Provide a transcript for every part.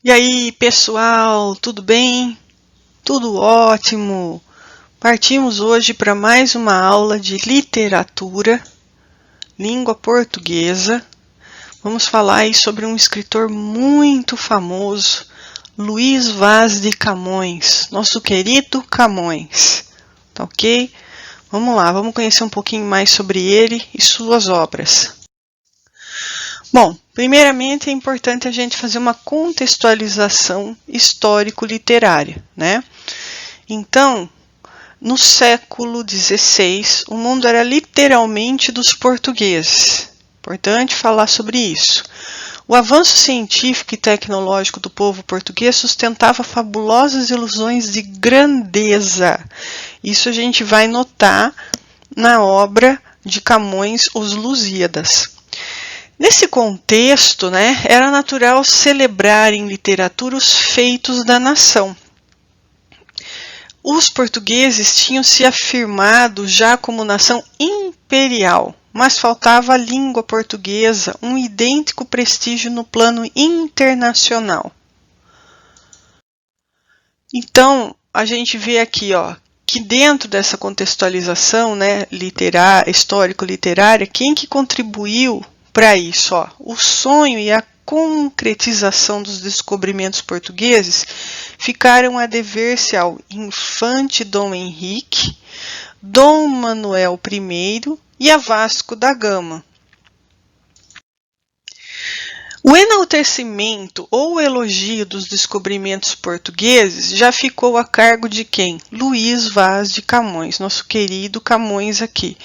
E aí, pessoal, tudo bem? Tudo ótimo! Partimos hoje para mais uma aula de literatura, língua portuguesa. Vamos falar aí sobre um escritor muito famoso, Luís Vaz de Camões, nosso querido Camões. Tá ok? Vamos lá, vamos conhecer um pouquinho mais sobre ele e suas obras. Bom, primeiramente é importante a gente fazer uma contextualização histórico-literária, né? Então, no século XVI, o mundo era literalmente dos portugueses. Importante falar sobre isso. O avanço científico e tecnológico do povo português sustentava fabulosas ilusões de grandeza. Isso a gente vai notar na obra de Camões, Os Lusíadas. Nesse contexto, era natural celebrar em literatura os feitos da nação. Os portugueses tinham se afirmado já como nação imperial, mas faltava à língua portuguesa um idêntico prestígio no plano internacional. Então, a gente vê aqui, que dentro dessa contextualização, histórico-literária, quem que contribuiu para isso? O sonho e a concretização dos descobrimentos portugueses ficaram a dever-se ao infante Dom Henrique, Dom Manuel I e a Vasco da Gama. O enaltecimento ou elogio dos descobrimentos portugueses já ficou a cargo de quem? Luís Vaz de Camões, nosso querido Camões aqui.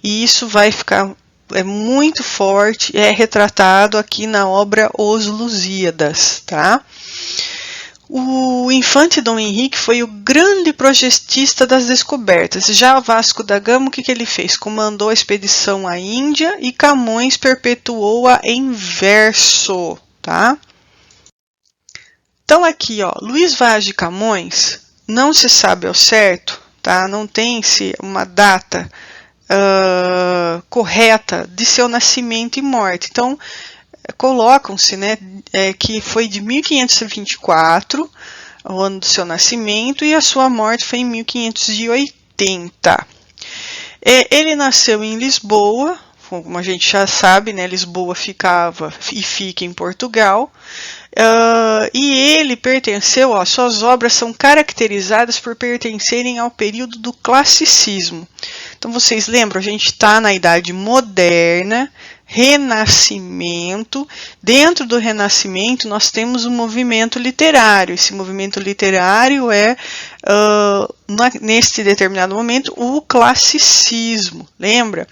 E isso vai ficar muito forte, é retratado aqui na obra Os Lusíadas, tá? O infante Dom Henrique foi o grande projetista das descobertas. Já Vasco da Gama, o que ele fez? Comandou a expedição à Índia e Camões perpetuou-a em verso, tá? Então aqui, Luís Vaz de Camões, não se sabe ao certo, tá? Não tem-se uma data correta de seu nascimento e morte. Então, colocam-se, que foi de 1524, o ano do seu nascimento, e a sua morte foi em 1580. Ele nasceu em Lisboa, como a gente já sabe, Lisboa ficava e fica em Portugal, e ele pertenceu, suas obras são caracterizadas por pertencerem ao período do classicismo. Então, vocês lembram, a gente está na Idade Moderna, Renascimento. Dentro do Renascimento, nós temos um movimento literário. Esse movimento literário é, neste determinado momento, o classicismo. Lembra?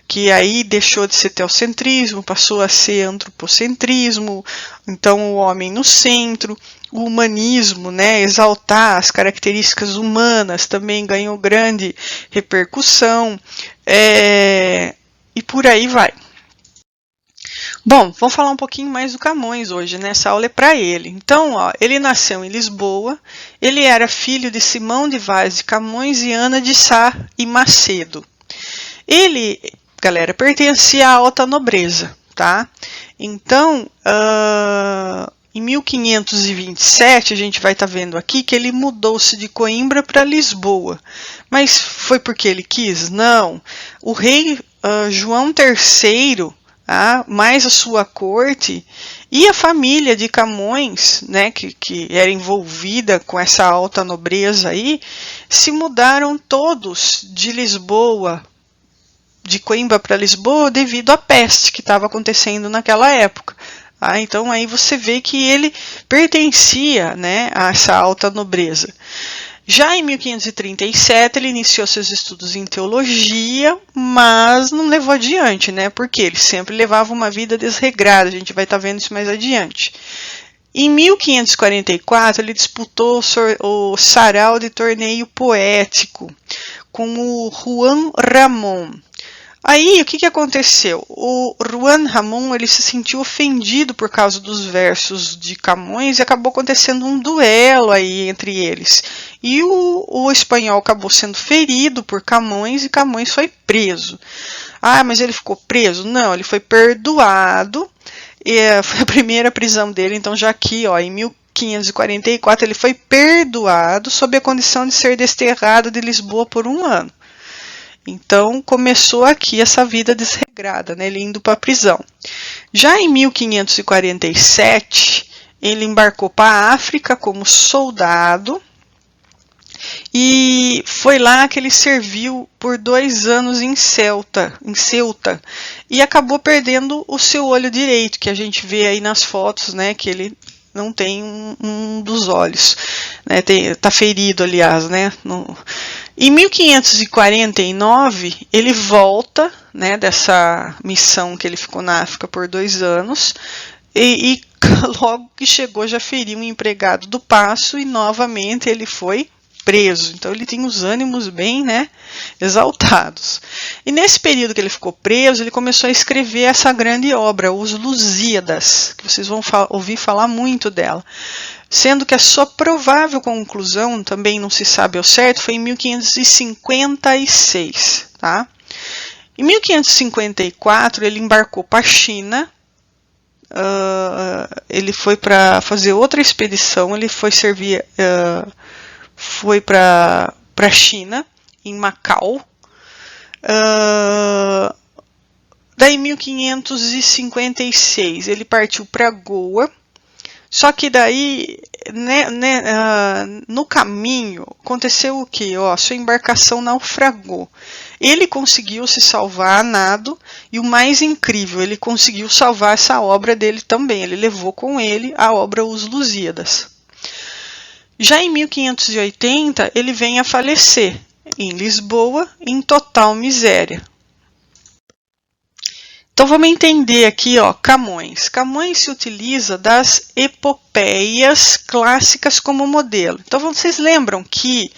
Que aí deixou de ser teocentrismo, passou a ser antropocentrismo, então o homem no centro. O humanismo, exaltar as características humanas, também ganhou grande repercussão, e por aí vai. Bom, vamos falar um pouquinho mais do Camões hoje, essa aula é para ele. Então, ele nasceu em Lisboa, ele era filho de Simão de Vaz de Camões e Ana de Sá e Macedo. Ele, galera, pertencia à alta nobreza, tá? Então, em 1527, a gente vai estar vendo aqui que ele mudou-se de Coimbra para Lisboa. Mas foi porque ele quis? Não. O rei João III, mais a sua corte e a família de Camões, que era envolvida com essa alta nobreza aí, se mudaram todos de Lisboa, de Coimbra para Lisboa, devido à peste que estava acontecendo naquela época. Então aí você vê que ele pertencia, a essa alta nobreza. Já em 1537 ele iniciou seus estudos em teologia, mas não levou adiante, porque ele sempre levava uma vida desregrada, a gente vai estar vendo isso mais adiante. Em 1544 ele disputou o sarau de torneio poético com o Juan Ramón. Aí, o que aconteceu? O Juan Ramón, ele se sentiu ofendido por causa dos versos de Camões e acabou acontecendo um duelo aí entre eles. E o espanhol acabou sendo ferido por Camões e Camões foi preso. Mas ele ficou preso? Não, ele foi perdoado. Foi a primeira prisão dele, então já aqui, em 1544 ele foi perdoado sob a condição de ser desterrado de Lisboa por 1 ano. Então começou aqui essa vida desregrada, né? Ele indo para a prisão. Já em 1547 ele embarcou para a África como soldado e foi lá que ele serviu por 2 anos em Ceuta, e acabou perdendo o seu olho direito, que a gente vê aí nas fotos, né? Que ele não tem um dos olhos, né? Tá ferido, aliás, né? Em 1549 ele volta, né? Dessa missão que ele ficou na África por 2 anos e logo que chegou já feriu um empregado do paço e novamente ele foi preso. Então ele tinha os ânimos bem, né, exaltados. E nesse período que ele ficou preso, ele começou a escrever essa grande obra, Os Lusíadas, que vocês vão ouvir falar muito dela. Sendo que a sua provável conclusão, também não se sabe ao certo, foi em 1556. Tá? Em 1554 ele embarcou para a China. Ele foi para fazer outra expedição, ele foi servir... foi para a China, em Macau. Daí, em 1556, ele partiu para Goa. Só que daí, no caminho, aconteceu o quê? Sua embarcação naufragou. Ele conseguiu se salvar a nado, e o mais incrível, ele conseguiu salvar essa obra dele também. Ele levou com ele a obra Os Lusíadas. Já em 1580, ele vem a falecer em Lisboa, em total miséria. Então vamos entender aqui, Camões. Camões se utiliza das epopeias clássicas como modelo. Então vocês lembram que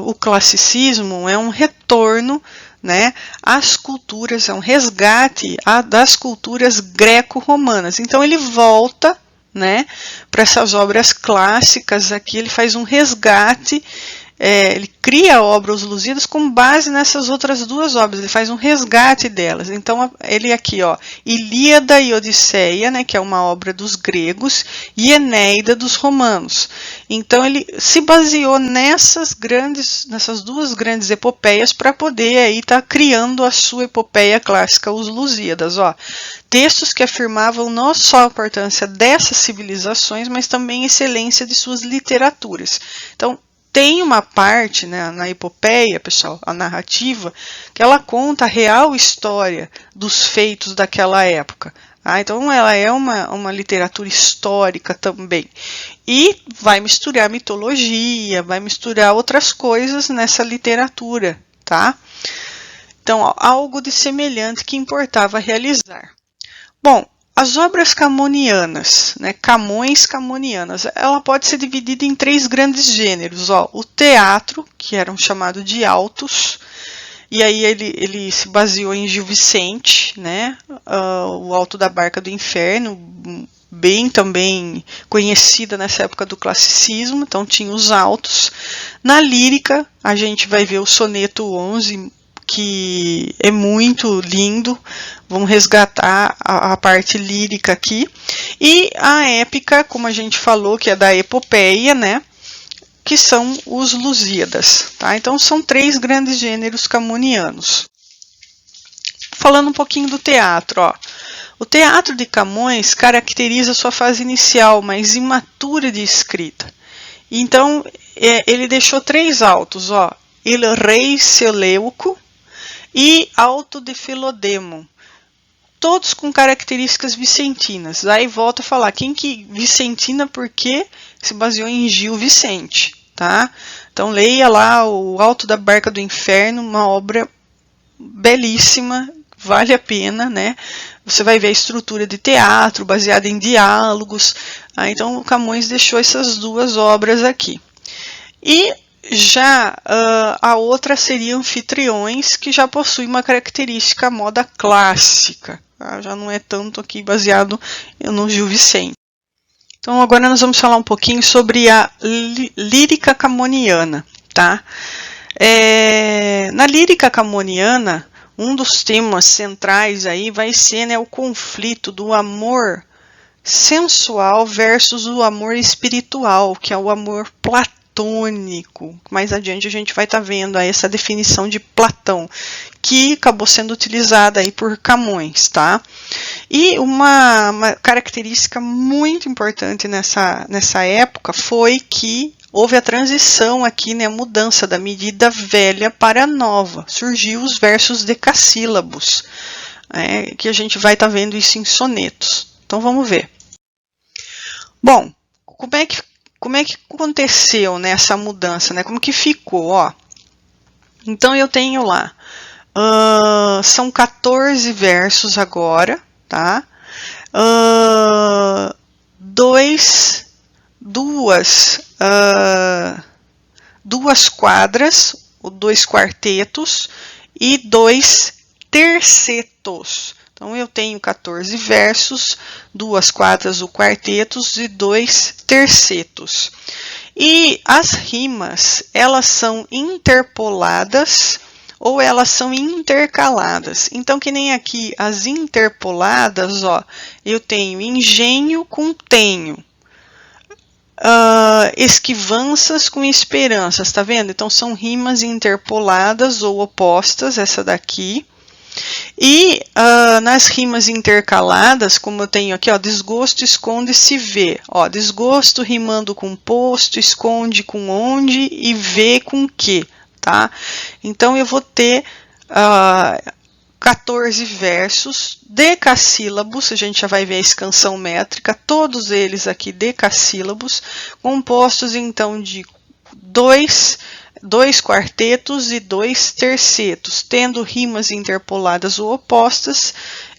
o classicismo é um retorno, né, às culturas, é um resgate das culturas greco-romanas. Então ele volta, né, para essas obras clássicas aqui, ele faz um resgate, ele cria a obra Os Lusíadas com base nessas outras 2 obras, ele faz um resgate delas. Então ele aqui, Ilíada e Odisseia, né, que é uma obra dos gregos, e Enéida dos romanos. Então ele se baseou nessas 2 grandes epopeias para poder aí estar criando a sua epopeia clássica, Os Lusíadas. Textos que afirmavam não só a importância dessas civilizações, mas também a excelência de suas literaturas. Então, tem uma parte, né, na epopeia, pessoal, a narrativa, que ela conta a real história dos feitos daquela época. Então, ela é uma literatura histórica também. E vai misturar mitologia, vai misturar outras coisas nessa literatura, tá? Então, algo de semelhante que importava realizar. Bom, as obras camonianas, né, Camões-camonianas, ela pode ser dividida em 3 grandes gêneros. O teatro, que eram chamados de autos, e aí ele se baseou em Gil Vicente, né, o Alto da Barca do Inferno, bem também conhecida nessa época do classicismo, então tinha os autos. Na lírica, a gente vai ver o soneto 11, que é muito lindo. Vamos resgatar a parte lírica aqui. E a épica, como a gente falou, que é da epopeia, né? Que são os Lusíadas. Tá? Então, são 3 grandes gêneros camonianos. Falando um pouquinho do teatro. O teatro de Camões caracteriza sua fase inicial, mais imatura de escrita. Então, ele deixou 3 autos. Il Rei Seleuco e Auto de Filodemo, todos com características vicentinas. Aí volta a falar, vicentina porque se baseou em Gil Vicente, tá? Então leia lá o Alto da Barca do Inferno, uma obra belíssima, vale a pena, né? Você vai ver a estrutura de teatro, baseada em diálogos. Então o Camões deixou essas 2 obras aqui. E já a outra seria Anfitriões, que já possui uma característica moda clássica. Tá? Já não é tanto aqui baseado no Gil Vicente. Então agora nós vamos falar um pouquinho sobre a lírica camoniana. Tá? Na lírica camoniana, um dos temas centrais aí vai ser, né, o conflito do amor sensual versus o amor espiritual, que é o amor platônico. Mais adiante a gente vai estar vendo aí essa definição de Platão, que acabou sendo utilizada aí por Camões, tá? E uma característica muito importante nessa época foi que houve a transição aqui, né, a mudança da medida velha para a nova. Surgiu os versos decassílabos, que a gente vai estar vendo isso em sonetos. Então vamos ver. Bom, como é que aconteceu, né, essa mudança, né? Como que ficou, ó? Então eu tenho lá, são 14 versos agora, tá? Duas quadras, ou 2 quartetos e 2 tercetos. Então, eu tenho 14 versos, 2 quadras ou quartetos e 2 tercetos. E as rimas, elas são interpoladas ou elas são intercaladas. Então, que nem aqui, as interpoladas, ó, eu tenho engenho com tenho. Esquivanças com esperanças, tá vendo? Então, são rimas interpoladas ou opostas, essa daqui. E nas rimas intercaladas, como eu tenho aqui, ó, desgosto, esconde, se vê. Ó, desgosto rimando com posto, esconde com onde e vê com que, tá? Então, eu vou ter 14 versos decassílabos, a gente já vai ver a escansão métrica, todos eles aqui decassílabos, compostos então de dois quartetos e 2 tercetos, tendo rimas interpoladas ou opostas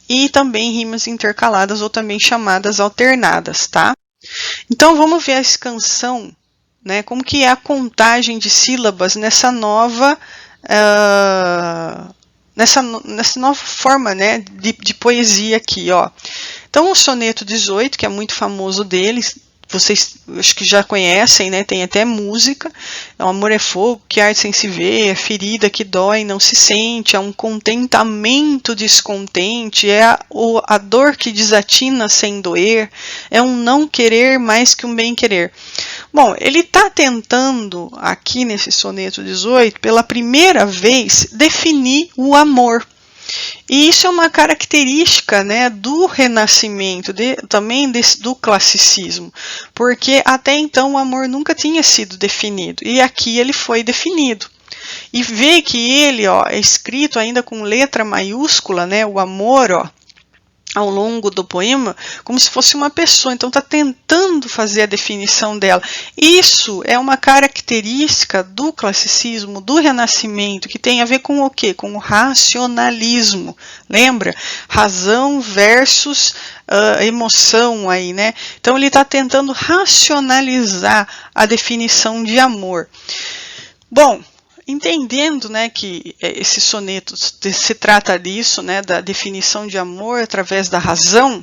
e também rimas intercaladas ou também chamadas alternadas, tá? Então vamos ver a escansão, né? Como que é a contagem de sílabas nessa nova forma, né, de poesia aqui, ó. Então, o soneto 18, que é muito famoso deles, vocês acho que já conhecem, né, tem até música. O amor é fogo, que arde sem se ver, é ferida que dói, não se sente, é um contentamento descontente, é a dor que desatina sem doer, é um não querer mais que um bem querer. Bom, ele está tentando, aqui nesse soneto 18, pela primeira vez, definir o amor. E isso é uma característica, né, do Renascimento, também do classicismo, porque até então o amor nunca tinha sido definido, e aqui ele foi definido. E vê que ele, ó, é escrito ainda com letra maiúscula, né, o amor, ó, ao longo do poema, como se fosse uma pessoa. Então está tentando fazer a definição dela. Isso é uma característica do classicismo, do Renascimento, que tem a ver com o quê? Com o racionalismo. Lembra? Razão versus emoção aí, né? Então ele está tentando racionalizar a definição de amor. Bom, entendendo, né, que esse soneto se trata disso, né, da definição de amor através da razão,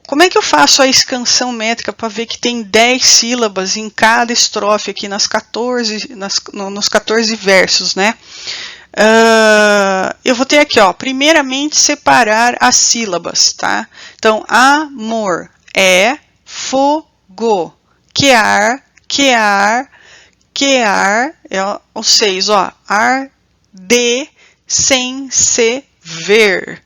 como é que eu faço a escansão métrica para ver que tem 10 sílabas em cada estrofe aqui nos 14 versos, né? Eu vou ter aqui, ó, primeiramente separar as sílabas, tá? Então, amor é fogo, quear, é o 6, ó, arde sem se ver.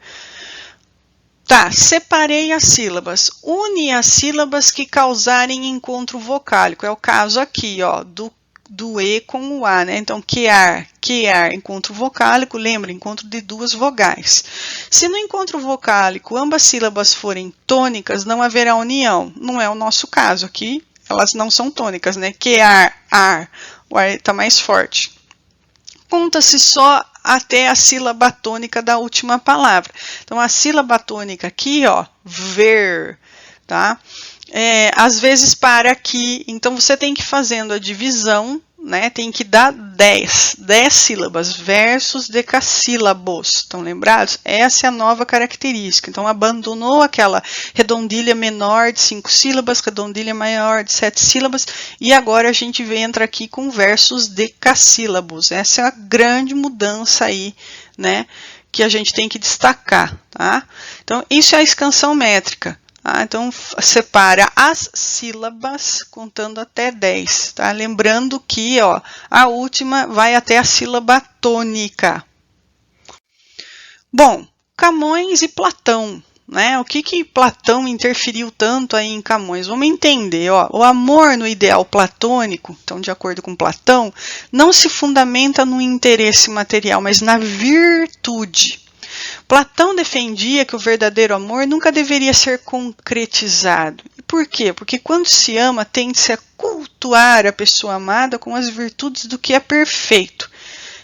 Tá, separei as sílabas. Une as sílabas que causarem encontro vocálico. É o caso aqui, ó, do E com o A, né? Então, quear, encontro vocálico, lembra, encontro de 2 vogais. Se no encontro vocálico ambas sílabas forem tônicas, não haverá união. Não é o nosso caso aqui. Elas não são tônicas, né? Quear, ar, o ar está mais forte. Conta-se só até a sílaba tônica da última palavra. Então, a sílaba tônica aqui, ó, ver, tá? Às vezes para aqui, então você tem que ir fazendo a divisão, né? Tem que dar 10 sílabas versus decassílabos. Estão lembrados? Essa é a nova característica. Então, abandonou aquela redondilha menor de 5 sílabas, redondilha maior de 7 sílabas, e agora a gente entra aqui com versos decassílabos. Essa é a grande mudança aí, né, que a gente tem que destacar, tá? Então, isso é a escansão métrica. Então, separa as sílabas contando até 10. Tá? Lembrando que a última vai até a sílaba tônica. Bom, Camões e Platão. Né? O que Platão interferiu tanto aí em Camões? Vamos entender. O amor no ideal platônico, então, de acordo com Platão, não se fundamenta no interesse material, mas na virtude. Platão defendia que o verdadeiro amor nunca deveria ser concretizado. E por quê? Porque quando se ama, tende-se a cultuar a pessoa amada com as virtudes do que é perfeito.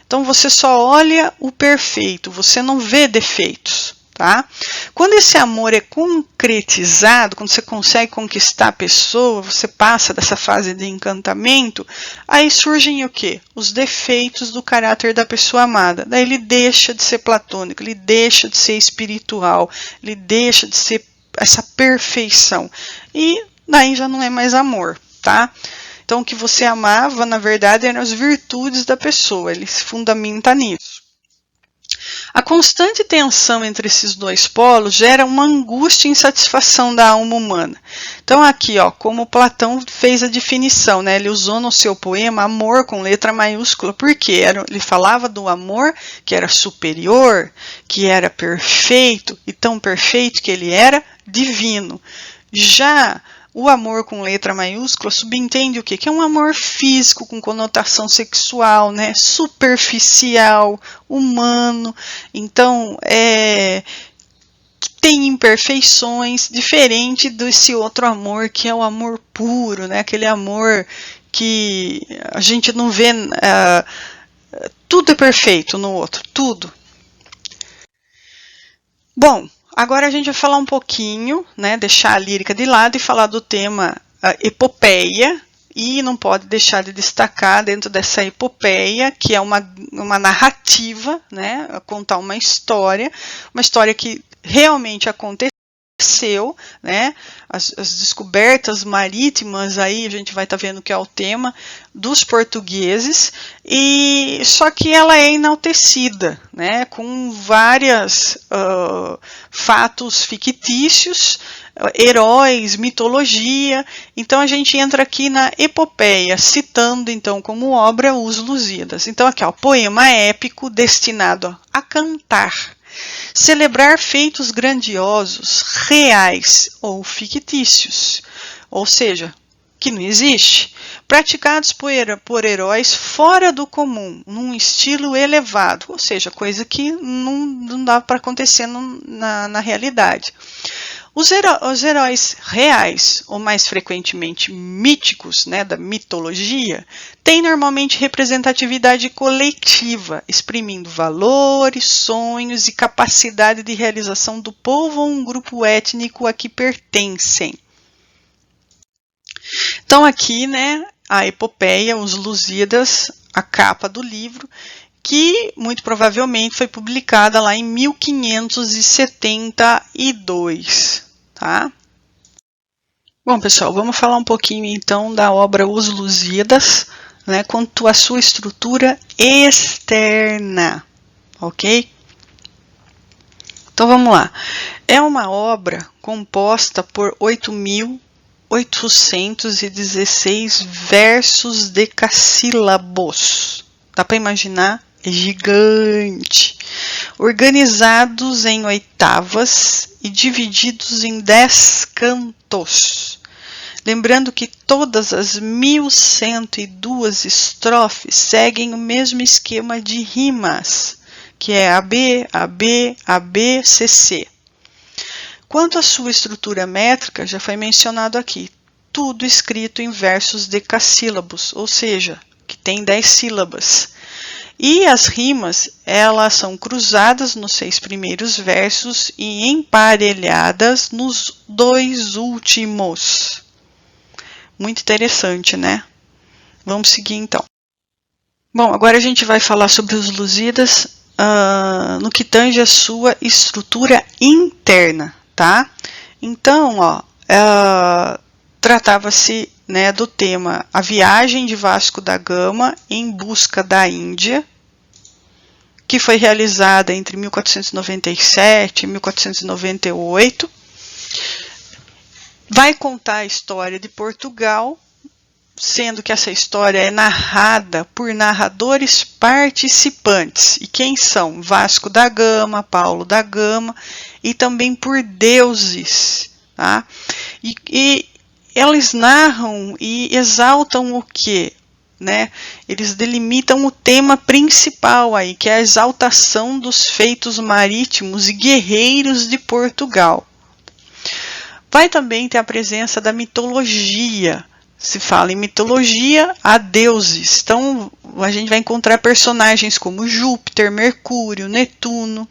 Então você só olha o perfeito, você não vê defeitos. Tá? Quando esse amor é concretizado, quando você consegue conquistar a pessoa, você passa dessa fase de encantamento, aí surgem o quê? Os defeitos do caráter da pessoa amada. Daí ele deixa de ser platônico, ele deixa de ser espiritual, ele deixa de ser essa perfeição. E daí já não é mais amor, tá? Então o que você amava, na verdade, eram as virtudes da pessoa, ele se fundamenta nisso. A constante tensão entre esses dois polos gera uma angústia e insatisfação da alma humana. Então aqui, como Platão fez a definição, né? Ele usou no seu poema amor com letra maiúscula, porque ele falava do amor que era superior, que era perfeito, e tão perfeito que ele era divino. Já o amor com letra maiúscula subentende o quê? Que é um amor físico com conotação sexual, né? Superficial, humano. Então, que tem imperfeições, diferente desse outro amor que é o amor puro, né? Aquele amor que a gente não vê, tudo é perfeito no outro, tudo. Bom, agora a gente vai falar um pouquinho, né, deixar a lírica de lado e falar do tema epopeia, e não pode deixar de destacar dentro dessa epopeia, que é uma narrativa, né, contar uma história que realmente aconteceu, né, as descobertas marítimas, aí a gente vai estar vendo que é o tema dos portugueses, e só que ela é enaltecida, né, com vários fatos fictícios, heróis, mitologia. Então a gente entra aqui na epopeia, citando então como obra os Lusíadas. Então aqui, poema épico destinado a cantar, celebrar feitos grandiosos, reais ou fictícios, ou seja, que não existe, praticados por heróis fora do comum, num estilo elevado, ou seja, coisa que não dá para acontecer na realidade. Os heróis reais, ou mais frequentemente míticos, né, da mitologia, têm normalmente representatividade coletiva, exprimindo valores, sonhos e capacidade de realização do povo ou um grupo étnico a que pertencem. Então aqui, né, a epopeia, os Lusíadas, a capa do livro, que muito provavelmente foi publicada lá em 1572, tá? Bom, pessoal, vamos falar um pouquinho então da obra Os Lusíadas, né, quanto à sua estrutura externa, ok? Então vamos lá. É uma obra composta por 8.816 versos decassílabos. Dá para imaginar? É gigante. Organizados em oitavas e divididos em 10 cantos. Lembrando que todas as 1.102 estrofes seguem o mesmo esquema de rimas, que é AB, AB, AB, CC. Quanto à sua estrutura métrica, já foi mencionado aqui, tudo escrito em versos decassílabos, ou seja, que tem 10 sílabas. E as rimas, elas são cruzadas nos 6 primeiros versos e emparelhadas nos 2 últimos. Muito interessante, né? Vamos seguir então. Bom, agora a gente vai falar sobre os Lusíadas no que tange a sua estrutura interna, tá? Então, tratava-se, né, do tema A Viagem de Vasco da Gama em Busca da Índia, que foi realizada entre 1497 e 1498. vai contar a história de Portugal, sendo que essa história é narrada por narradores participantes. E quem são? Vasco da Gama, Paulo da Gama, e também por deuses. Tá? E eles narram e exaltam o quê? Né? Eles delimitam o tema principal aí, que é a exaltação dos feitos marítimos e guerreiros de Portugal. Vai também ter a presença da mitologia. Se fala em mitologia, há deuses. Então, a gente vai encontrar personagens como Júpiter, Mercúrio, Netuno,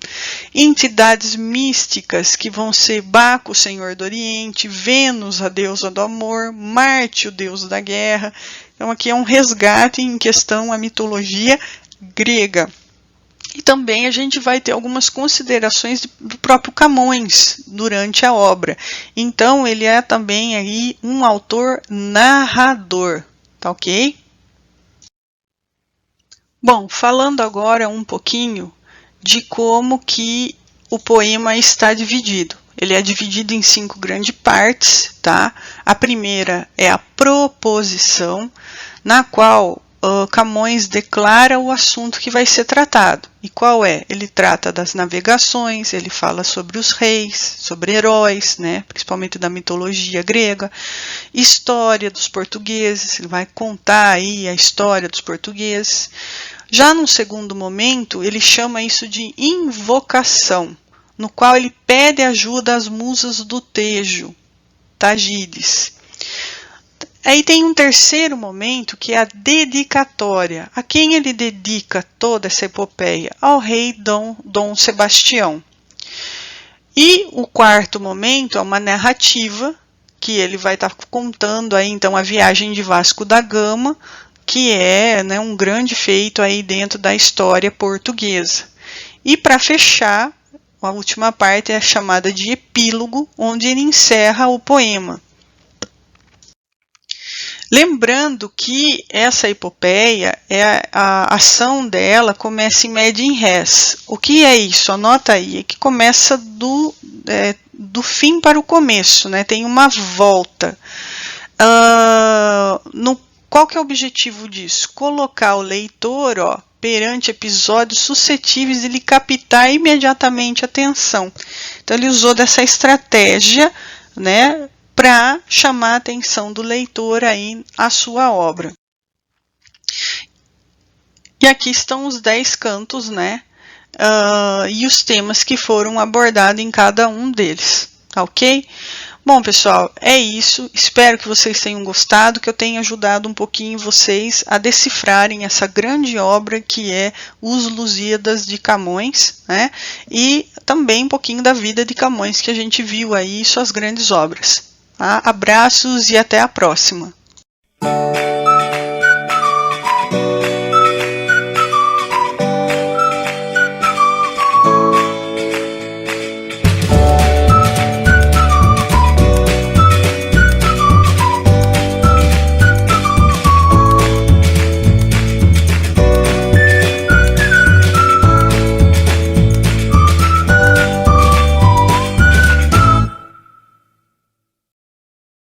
entidades místicas que vão ser Baco, o senhor do Oriente, Vênus, a deusa do amor, Marte, o deus da guerra. Então, aqui é um resgate em questão à mitologia grega. E também a gente vai ter algumas considerações do próprio Camões durante a obra. Então, ele é também aí um autor narrador, tá ok? Bom, falando agora um pouquinho de como que o poema está dividido. Ele é dividido em 5 grandes partes, tá? A primeira é a proposição, na qual Camões declara o assunto que vai ser tratado. E qual é? Ele trata das navegações, ele fala sobre os reis, sobre heróis, né? Principalmente da mitologia grega, história dos portugueses, ele vai contar aí a história dos portugueses. Já no segundo momento, ele chama isso de invocação, no qual ele pede ajuda às musas do Tejo, Tágides. Aí tem um terceiro momento, que é a dedicatória. A quem ele dedica toda essa epopeia? Ao rei Dom Sebastião. E o quarto momento é uma narrativa, que ele vai estar contando aí então a viagem de Vasco da Gama, que é, né, um grande feito aí dentro da história portuguesa. E para fechar, a última parte é a chamada de epílogo, onde ele encerra o poema. Lembrando que essa epopeia, a ação dela começa em média em res. O que é isso? Anota aí, é que começa do fim para o começo, né? Tem uma volta. Qual que é o objetivo disso? Colocar o leitor, perante episódios suscetíveis de lhe captar imediatamente a atenção. Então ele usou dessa estratégia, né, para chamar a atenção do leitor aí à sua obra. E aqui estão os 10 cantos, né, e os temas que foram abordados em cada um deles, tá ok? Bom, pessoal, é isso. Espero que vocês tenham gostado, que eu tenha ajudado um pouquinho vocês a decifrarem essa grande obra que é Os Lusíadas de Camões, né? E também um pouquinho da vida de Camões, que a gente viu aí, suas grandes obras. Tá? Abraços e até a próxima!